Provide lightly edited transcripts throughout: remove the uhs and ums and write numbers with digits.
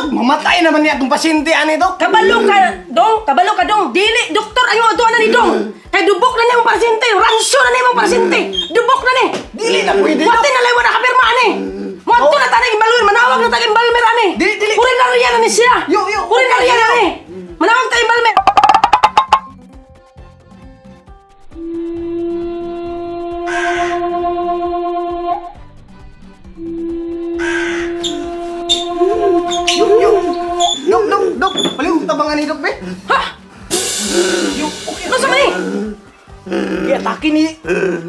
dok, mamatay naman niya itong pasyente, ani, dok. Kabalo ka dong. Dili, doktor, ayo doon na ni dong. Kay dubok na niya mong pasyente, ransyo na niya mong pasyente. Dubok na ni. Dili na pwede, dok. Wati na lang mo nakapirma, ani. Wati na tanay imbalwer, manawag na tayong imbalmer, ani. Dili. Urinarya na ni siya. Yo. Urinarya na ni. Manawag tayong imbalmer. Dok, paling tabangan ni dok, be. Ha? No sa mani? Kaya taki ni...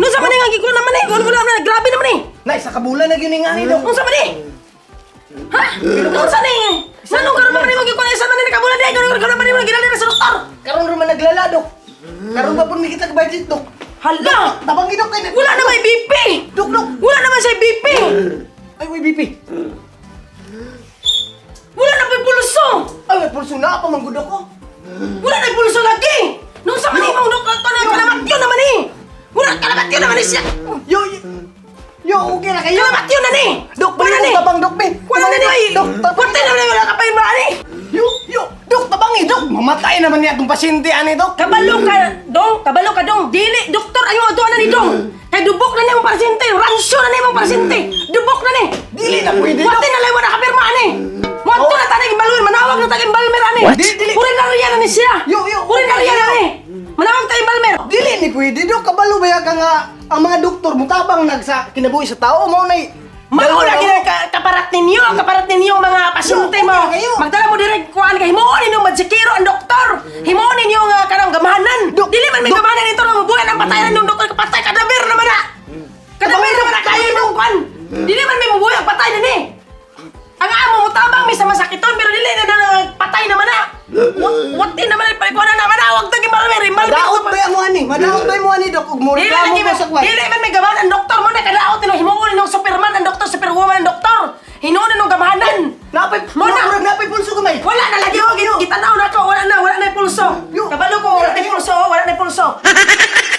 No sa mani nga gikuha naman eh. Kuno grabe naman eh. Nay, sa kabulan na gini nga ni, dok. No sa mani? Ha? No sa ni? Sanong karon naman mo gikuha sa mani kabulan eh. Karon naman mo ginali sa doktor. Karon naman naglala, dok. Karon ba po may kita budget, dok? Hala! Tabangi, dok, kayo. Wala na may BP! Dok. Wala naman siya BP! Ay, may BP. Wala na may pulso! Ay, may pulso na pa, manggod ako. Wala na may pulso lagi! Nung sa mani mong doktor, kalamatyo naman eh! Wala, kalamatyo naman eh siya! Yo, okay na kayo. Kalamatyo na ni! Dok, Wala na ni! tabang, dok, be. Wala na ni! Dok, Wala na ni! Wala ka pa yung mga ni! Yo, dok, tabangi, dok. Mamatay naman niya itong pasyente, ani, dok. Kabalo ka dong. Dili, doktor, ayo doon na ni dong. Kay dubok na niya mong pasyente, ransyo na niya mong pasyente. Dubok na ni. Dili na pwede, dok. Wati na lang mo nakapirma, ani. Wati na tanay imbalwer, manawag na tayong imbalmer, ani. Dili. Urinarya na ni siya. Yo. Urinarya na ni. Manawag tayong imbalmer. Dili ni pwede, dok. Kabalo ba ka nga ang mga doktor mutabang nagsa kinabuhi sa tao mo na Mauna kaparat ninyo mga pasyente mo. Kayo. Magdala mo direct kuan kay himuon ninyo madsikiro ang doktor. Himuon ninyo nga kanang gamahanan. Dili man may gamahanan nito nga buhay ang patayan ng doktor kapatay kadaver naman na. Kadaver naman na kayo nung kuan. Dili man may mabuhay ang patay na ni. Ang amo mo tabang may sa masakiton pero dili na patay naman na. Wati naman ay palikuan na naman awag tagi malmer. Madaot ba mo ani? Dok? Ug mo reklamo ko sa kwan. Dili man may